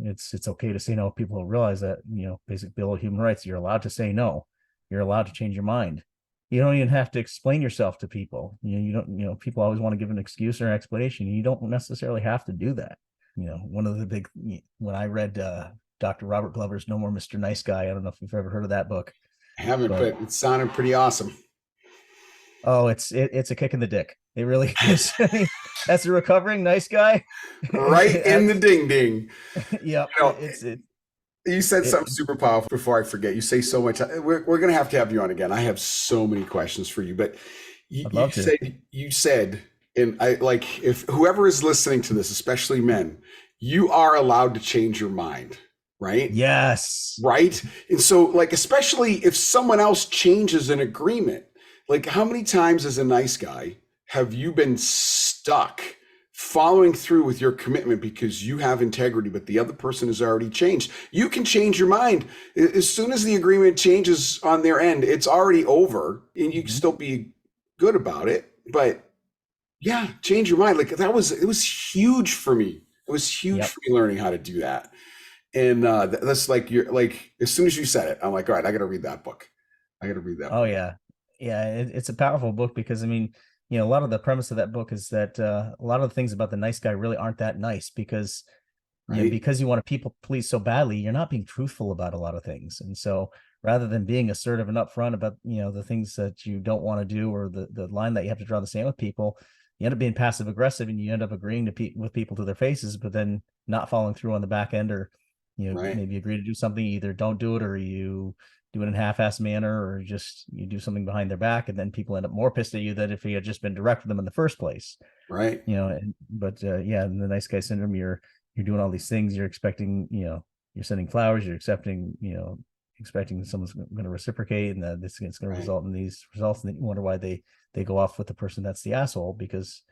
It's okay to say no. People realize that, basic bill of human rights, you're allowed to say no. You're allowed to change your mind. You don't even have to explain yourself to people. You don't, people always want to give an excuse or an explanation. You don't necessarily have to do that. One of the big, when I read Dr. Robert Glover's No More Mr. Nice Guy, I don't know if you've ever heard of that book, I haven't, but but it sounded pretty awesome. oh, it's a kick in the dick. It really is. I mean, as a recovering nice guy, Right in the as, ding ding. yeah, You know, it's it, you said it. something super powerful before I forget. You say so much. We're going to have you on again. I have so many questions for you, but I'd you love to. said, and I like if whoever is listening to this, especially men, you are allowed to change your mind, right? Yes. Right. And so, like, especially if someone else changes an agreement, like, how many times as a nice guy have you been stuck following through with your commitment because you have integrity, but the other person has already changed? You can change your mind. As soon as the agreement changes on their end, it's already over and you can Mhm. still be good about it. But yeah, change your mind. Like, it was huge for me. It was huge Yep. for me learning how to do that. And that's like you're like as soon as you said it, I'm like, all right, I got to read that book. I got to read that Oh book. yeah. Yeah, it's a powerful book because I mean, a lot of the premise of that book is that a lot of the things about the nice guy really aren't that nice because Right, because you want to people please so badly, you're not being truthful about a lot of things. And so rather than being assertive and upfront about, the things that you don't want to do or the line that you have to draw in the sand with people, you end up being passive aggressive and you end up agreeing with people to their faces, but then not following through on the back end or, right, maybe agree to do something, you either don't do it or you do it in a half-assed manner or just you do something behind their back. And then people end up more pissed at you than if you had just been direct with them in the first place. right, But yeah, in the nice guy syndrome, you're doing all these things. You're expecting, you're sending flowers. You're accepting, expecting someone's going to reciprocate, and that this is going to right. result in these results. And then you wonder why they go off with the person that's the asshole because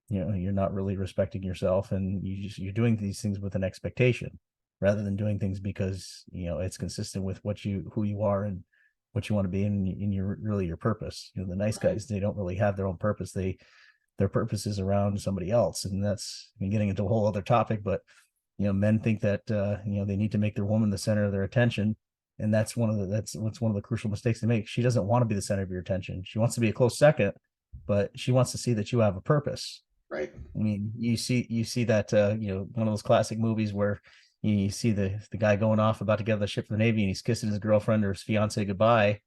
you're not really respecting yourself, and you're doing these things with an expectation rather than doing things because it's consistent with who you are and what you want to be in your really your purpose. The nice Right. guys, they don't really have their own purpose. Their purpose is around somebody else, and that's getting into a whole other topic. But men think that they need to make their woman the center of their attention, and that's what's one of the crucial mistakes they make. She doesn't want to be the center of your attention. She wants to be a close second, but she wants to see that you have a purpose. Right. I mean, you see that one of those classic movies where you see the guy going off about to get on the ship for the Navy and he's kissing his girlfriend or his fiance goodbye,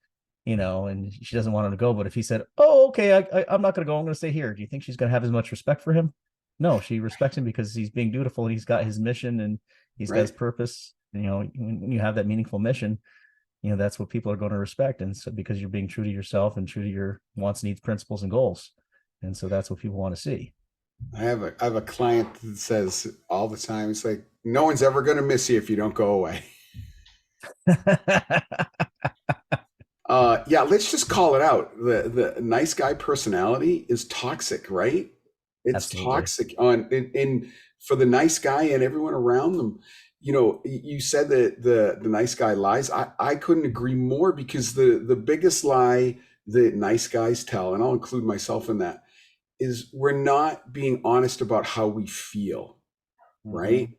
and she doesn't want him to go. But if he said, "Oh, okay, I'm not going to go. I'm going to stay here," do you think she's going to have as much respect for him? No, she respects him because he's being dutiful and he's got his mission and he's got his Right. purpose. When you have that meaningful mission, that's what people are going to respect. And so because you're being true to yourself and true to your wants, needs, principles, and goals, and so that's what people want to see. I have a client that says all the time, it's like, no one's ever going to miss you if you don't go away. Yeah, let's just call it out. The nice guy personality is toxic, right? It's Absolutely. toxic on in for the nice guy and everyone around them. You said that the nice guy lies. I couldn't agree more because the biggest lie that nice guys tell, and I'll include myself in that, is we're not being honest about how we feel, right? Mm-hmm.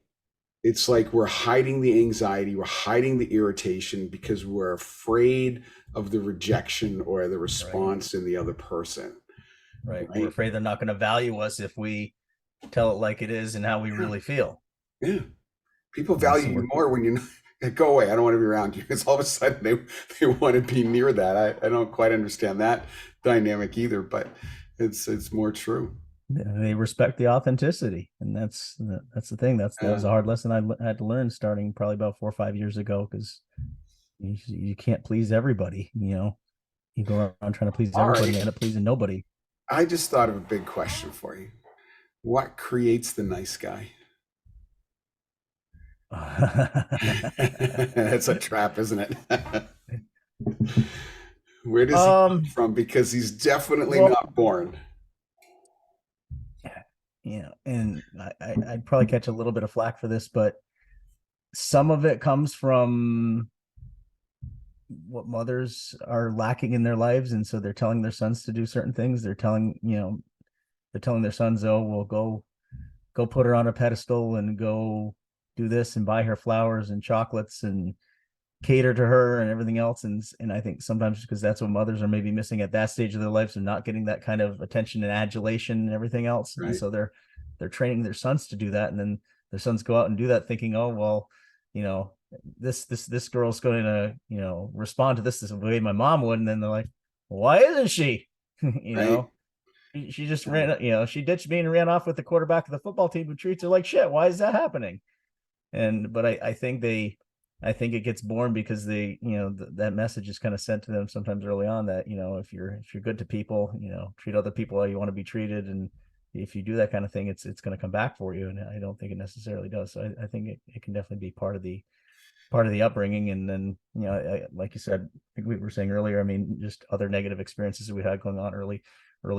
It's like we're hiding the anxiety, we're hiding the irritation because we're afraid of the rejection or the Right. response in the other person, Right. We're right? afraid they're not going to value us if we tell it like it is and how we Yeah, really feel. yeah. People So value you we're more when you go away. I don't want to be around you. Because all of a sudden they want to be near that. I don't quite understand that dynamic either, but it's more true. they respect the authenticity, and that's the thing. That was Uh, a hard lesson I had to learn starting probably about 4 or 5 years ago because you can't please everybody. You go around trying to please all everybody, right. and end up pleasing nobody. I just thought of a big question for you. What creates the nice guy? That's a trap, isn't it? Where does he come um. from? Because he's definitely Well, not born. and I'd probably catch a little bit of flack for this, but some of it comes from what mothers are lacking in their lives, and so they're telling their sons to do certain things. They're telling their sons, "Oh, well, go put her on a pedestal and go do this and buy her flowers and chocolates and cater to her and everything else. And I think sometimes because that's what mothers are maybe missing at that stage of their lives, and not getting that kind of attention and adulation and everything else. And Right. so they're training their sons to do that, and then their sons go out and do that thinking, oh well, you know, this girl's going to, you know, respond to this the way my mom would. And then they're like, why isn't she? You Right. know, she just ran, you know, she ditched me and ran off with the quarterback of the football team who treats her like shit. Why is that happening? And but I think I think it gets born because they, you know, that message is kind of sent to them sometimes early on, that, you know, if you're good to people, you know, treat other people how you want to be treated, and if you do that kind of thing, it's going to come back for you. And I don't think it necessarily does. So I think it can definitely be part of the upbringing. And then, you know, like you said, I think we were saying earlier, I mean, just other negative experiences that we had going on, early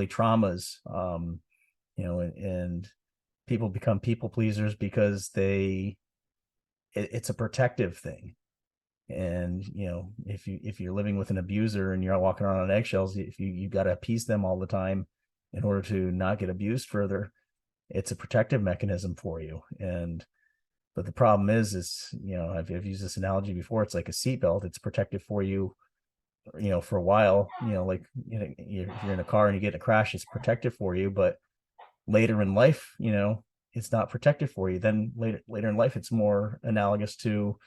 traumas, you know, and people become people pleasers because it's a protective thing. And, you know, if you're living with an abuser and you're walking around on eggshells, if you got to appease them all the time in order to not get abused further, it's a protective mechanism for you. And but the problem is, you know, I've used this analogy before. It's like a seatbelt. It's protective for you, you know, for a while. You know, like, you know, if you're in a car and you get in a crash, it's protective for you. But later in life, you know, it's not protective for you. Then later in life, it's more analogous to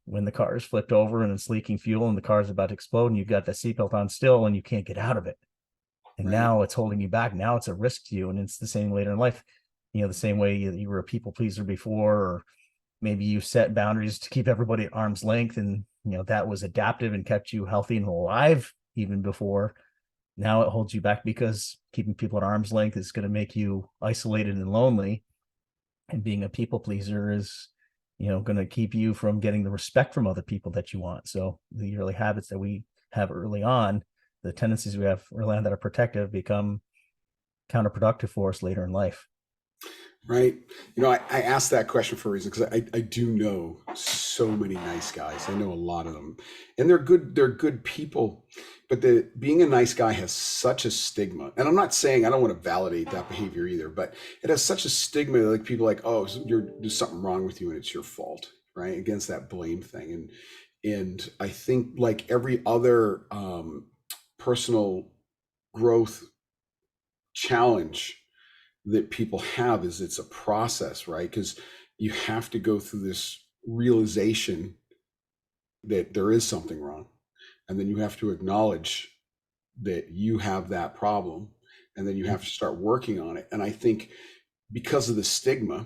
when the car is flipped over and it's leaking fuel and the car is about to explode, and you've got the seatbelt on still and you can't get out of it. And Right. now it's holding you back. Now it's a risk to you. And it's the same later in life. You know, the same way you were a people pleaser before, or maybe you set boundaries to keep everybody at arm's length, and, you know, that was adaptive and kept you healthy and alive even before. Now it holds you back because keeping people at arm's length is going to make you isolated and lonely, and being a people pleaser is, you know, going to keep you from getting the respect from other people that you want. So the early habits that we have early on, the tendencies we have early on that are protective, become counterproductive for us later in life. Right. You know, I asked that question for a reason, because I do know so many nice guys. I know a lot of them, and they're good people. But the being a nice guy has such a stigma. And I'm not saying I don't want to validate that behavior either, but it has such a stigma. Like people like, oh, there's something wrong with you and it's your fault, right? Against that blame thing. And I think, like every other personal growth challenge that people have, is it's a process, right? Because you have to go through this realization that there is something wrong, and then you have to acknowledge that you have that problem, and then you have to start working on it. And I think because of the stigma,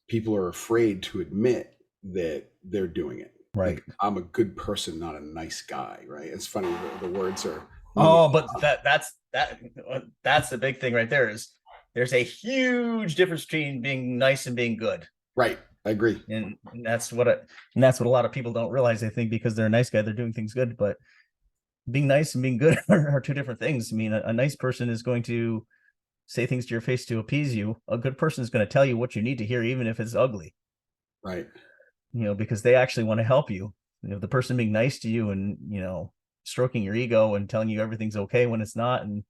people are afraid to admit that they're doing it. Right. Like, I'm a good person, not a nice guy, right? It's funny, the words are meaning. Oh, but that's the big thing right there, is there's a huge difference between being nice and being good. Right. I agree. And that's what a lot of people don't realize. They think because they're a nice guy, they're doing things good, but being nice and being good are two different things. I mean, a nice person is going to say things to your face to appease you. A good person is going to tell you what you need to hear, even if it's ugly. Right. You know, because they actually want to help you. You know, the person being nice to you and, you know, stroking your ego and telling you everything's okay when it's not, and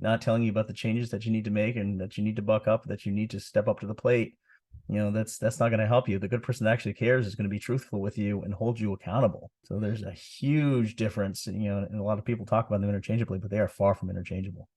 not telling you about the changes that you need to make and that you need to buck up, that you need to step up to the plate. You know, that's not going to help you. The good person that actually cares is going to be truthful with you and hold you accountable. So there's a huge difference. You know, and a lot of people talk about them interchangeably, but they are far from interchangeable.